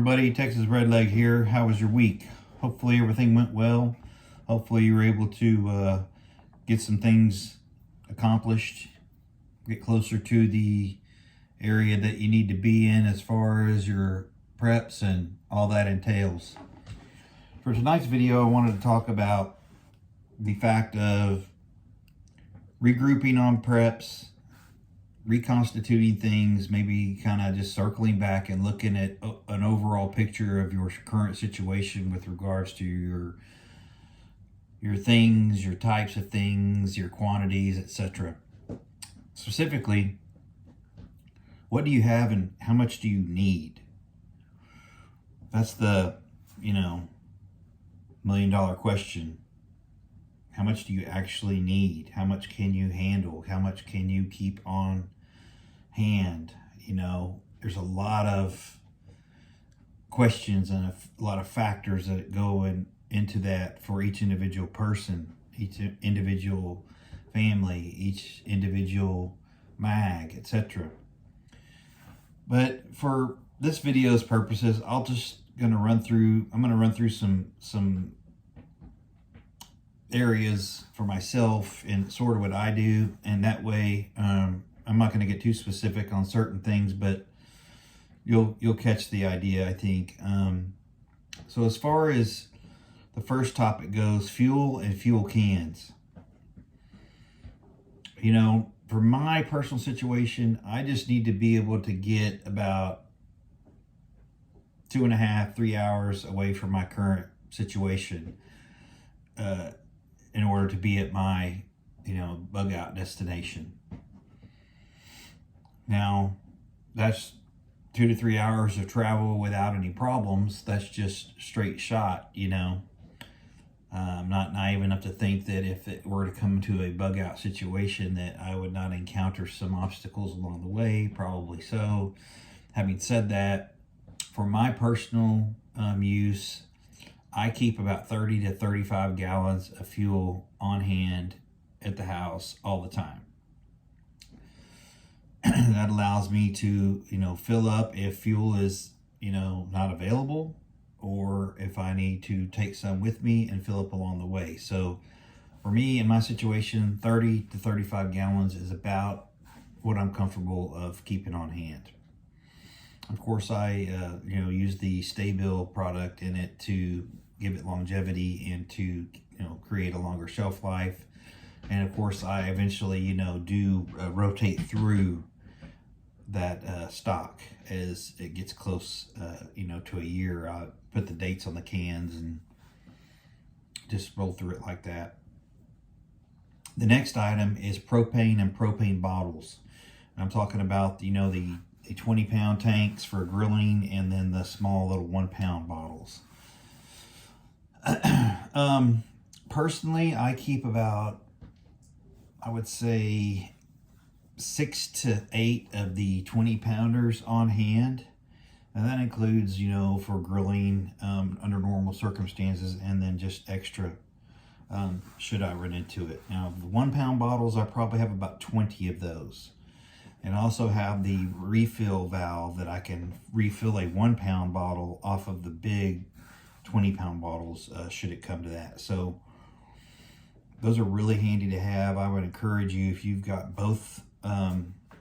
everybody, Texas Redleg here. How was your week? Hopefully everything went well. Hopefully you were able to get some things accomplished, get closer to the area that you need to be in as far as your preps and all that entails. For tonight's video, I wanted to talk about the fact of regrouping on preps, reconstituting things, maybe kind of just circling back and looking at an overall picture of your current situation with regards to your things, your types of things, your quantities, etc. Specifically, what do you have and how much do you need? That's the, $1 million question. How much do you actually need? How much can you handle? How much can you keep on hand? There's a lot of questions and a lot of factors that go into that for each individual person, each individual family, each individual mag, etc. But for this video's purposes, I'm going to run through some areas for myself and sort of what I do, and that way I'm not going to get too specific on certain things, but you'll catch the idea, I think. So as far as the first topic goes, fuel and fuel cans. For my personal situation, I just need to be able to get about 2.5, 3 hours away from my current situation in order to be at my, bug out destination. Now, that's 2 to 3 hours of travel without any problems. That's just straight shot, I'm not naive enough to think that if it were to come to a bug out situation that I would not encounter some obstacles along the way, probably so. Having said that, for my personal use, I keep about 30 to 35 gallons of fuel on hand at the house all the time. That allows me to, fill up if fuel is, not available, or if I need to take some with me and fill up along the way. So for me, in my situation, 30 to 35 gallons is about what I'm comfortable of keeping on hand. Of course, I, use the Sta-Bil product in it to give it longevity and to, create a longer shelf life. And of course, I eventually, do rotate through that stock as it gets close, to a year. I put the dates on the cans and just roll through it like that. The next item is propane and propane bottles. And I'm talking about, the 20-pound tanks for grilling, and then the small little 1-pound bottles. Personally, I keep about, I would say, 6 to 8 of the 20-pounders on hand. And that includes, for grilling under normal circumstances, and then just extra should I run into it. Now, the 1-pound bottles, I probably have about 20 of those. And I also have the refill valve that I can refill a 1-pound bottle off of the big 20-pound bottles should it come to that. So those are really handy to have. I would encourage you, if you've got both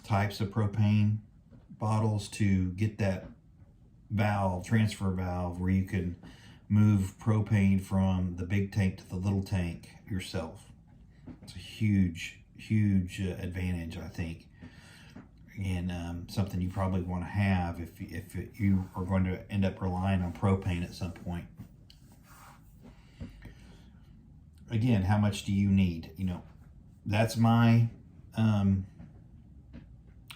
types of propane bottles, to get that transfer valve where you can move propane from the big tank to the little tank yourself. It's a huge advantage, I think, and something you probably want to have if you are going to end up relying on propane at some point. Again, how much do you need? That's my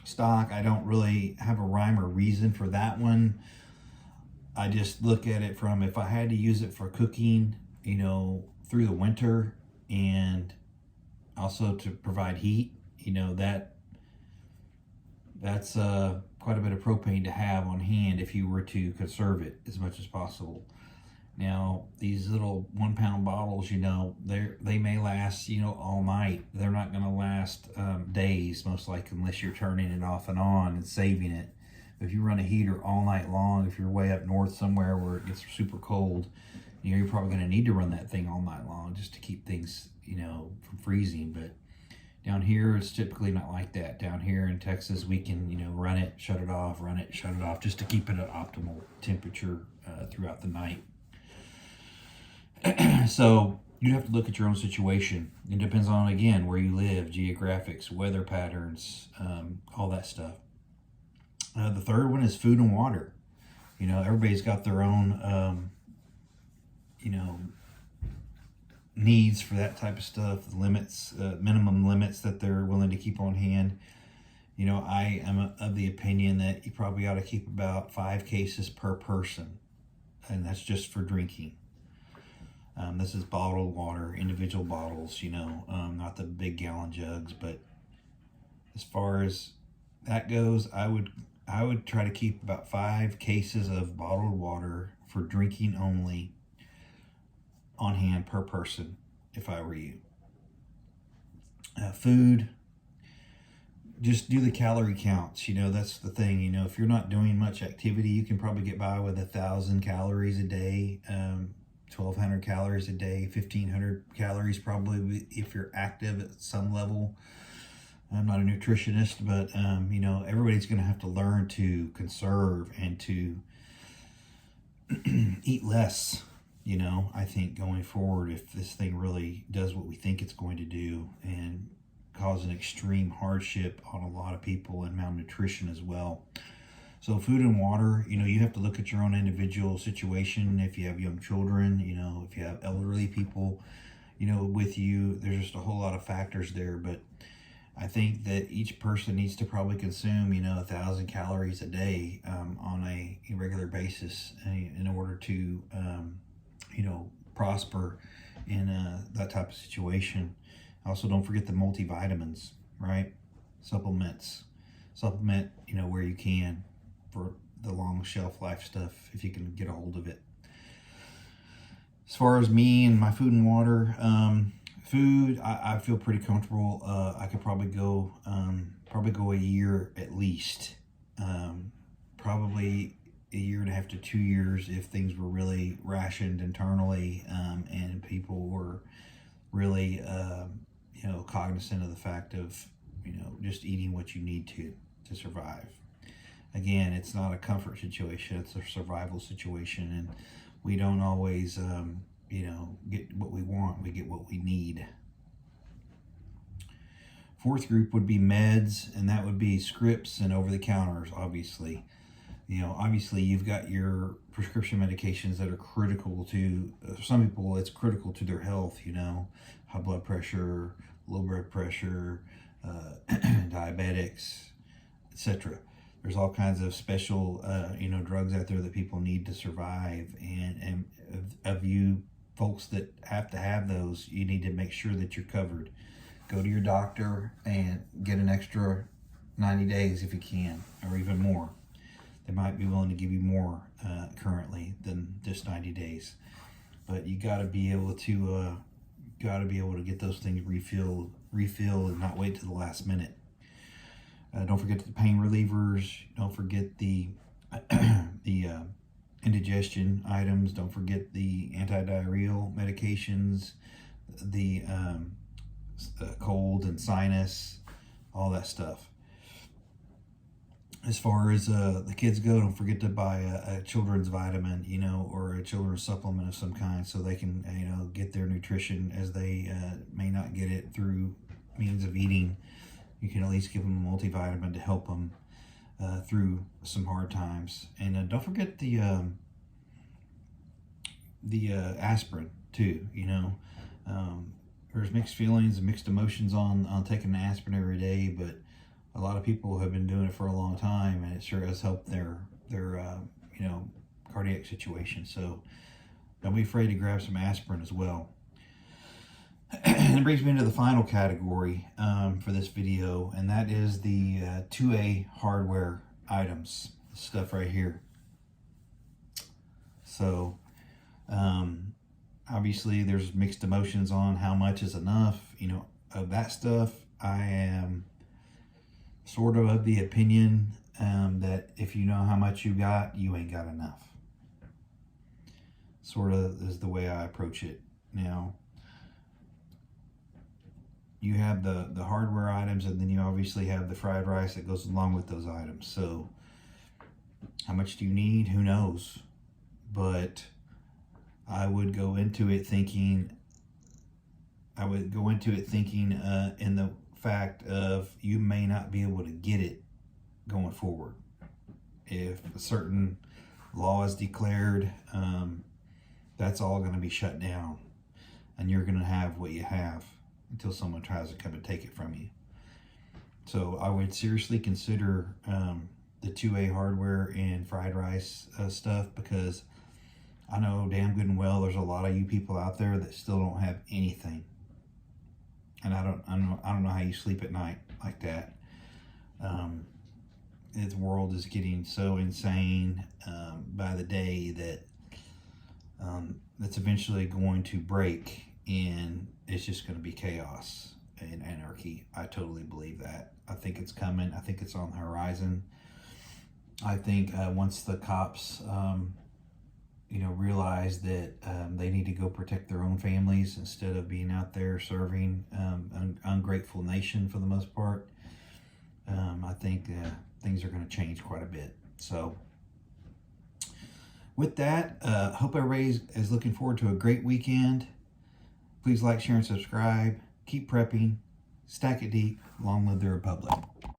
stock. I don't really have a rhyme or reason for that one. I just look at it from, if I had to use it for cooking, through the winter, and also to provide heat, that's quite a bit of propane to have on hand if you were to conserve it as much as possible. Now, these little 1-pound bottles, they may last, all night. They're not going to last days, most likely, unless you're turning it off and on and saving it. if you run a heater all night long, if you're way up north somewhere where it gets super cold, you know, you're probably going to need to run that thing all night long just to keep things, you know, from freezing. But down here, it's typically not like that. Down here in Texas, we can, you know, run it, shut it off, run it, shut it off, just to keep it at optimal temperature throughout the night. So you have to look at your own situation. It depends on, again, where you live, geographics, weather patterns, all that stuff. The third one is food and water. You know, everybody's got their own, you know, needs for that type of stuff, limits, minimum limits that they're willing to keep on hand. You know, I am of the opinion that you probably ought to keep about 5 cases per person, and that's just for drinking. This is bottled water, individual bottles, you know, not the big gallon jugs. But as far as that goes, I would try to keep about 5 cases of bottled water for drinking only on hand per person if I were you. Food, just do the calorie counts. You know, that's the thing. You know, if you're not doing much activity, you can probably get by with 1,000 calories a day, 1,200 calories a day, 1,500 calories probably if you're active at some level. I'm not a nutritionist, but you know, everybody's going to have to learn to conserve and to eat less. You know, I think going forward, if this thing really does what we think it's going to do and cause an extreme hardship on a lot of people and malnutrition as well. So food and water, you know, you have to look at your own individual situation. If you have young children, you know, if you have elderly people, you know, with you, there's just a whole lot of factors there. But I think that each person needs to probably consume, you know, 1,000 calories a day on a regular basis in order to, you know, prosper in that type of situation. Also, don't forget the multivitamins, right? Supplement, you know, where you can for the long shelf life stuff, if you can get a hold of it. As far as me and my food and water, food, I feel pretty comfortable. I could probably go a year at least. Probably a year and a half to 2 years if things were really rationed internally, and people were really, you know, cognizant of the fact of, you know, just eating what you need to survive. Again, it's not a comfort situation, it's a survival situation, and we don't always, you know, get what we want, we get what we need. Fourth group would be meds, and that would be scripts and over-the-counters, obviously. You know, obviously you've got your prescription medications that are critical to, some people it's critical to their health, you know, high blood pressure, low blood pressure, diabetics, etc. There's all kinds of special, you know, drugs out there that people need to survive. And of you folks that have to have those, you need to make sure that you're covered. Go to your doctor and get an extra 90 days if you can, or even more. They might be willing to give you more currently than just 90 days. But you got to be able to get those things refilled and not wait to the last minute. Don't forget the pain relievers. Don't forget the indigestion items. Don't forget the antidiarrheal medications, the cold and sinus, all that stuff. As far as the kids go, don't forget to buy a children's vitamin, you know, or a children's supplement of some kind, so they can, you know, get their nutrition as they may not get it through means of eating. You can at least give them a multivitamin to help them through some hard times. And don't forget the aspirin too. You know, there's mixed feelings and mixed emotions on taking the aspirin every day, but a lot of people have been doing it for a long time, and it sure has helped their you know, cardiac situation. So don't be afraid to grab some aspirin as well. And it brings me into the final category for this video, and that is the 2A hardware items, stuff right here. So obviously there's mixed emotions on how much is enough. You know, of that stuff, I am sort of the opinion that if you know how much you got, you ain't got enough. Sort of is the way I approach it. Now, you have the hardware items, and then you obviously have the fried rice that goes along with those items. So how much do you need? Who knows? But I would go into it thinking in the fact of you may not be able to get it going forward. If a certain law is declared, that's all going to be shut down, and you're going to have what you have until someone tries to come and take it from you. So I would seriously consider the 2A hardware and fried rice stuff, because I know damn good and well there's a lot of you people out there that still don't have anything, and I don't know how you sleep at night like that. The world is getting so insane by the day that it's eventually going to break, and it's just going to be chaos and anarchy. I totally believe that. I think it's coming. I think it's on the horizon. I think once the cops, realize that they need to go protect their own families instead of being out there serving an ungrateful nation for the most part, I think things are going to change quite a bit. So with that, hope everybody is looking forward to a great weekend. Please like, share, and subscribe. Keep prepping. Stack it deep. Long live the Republic.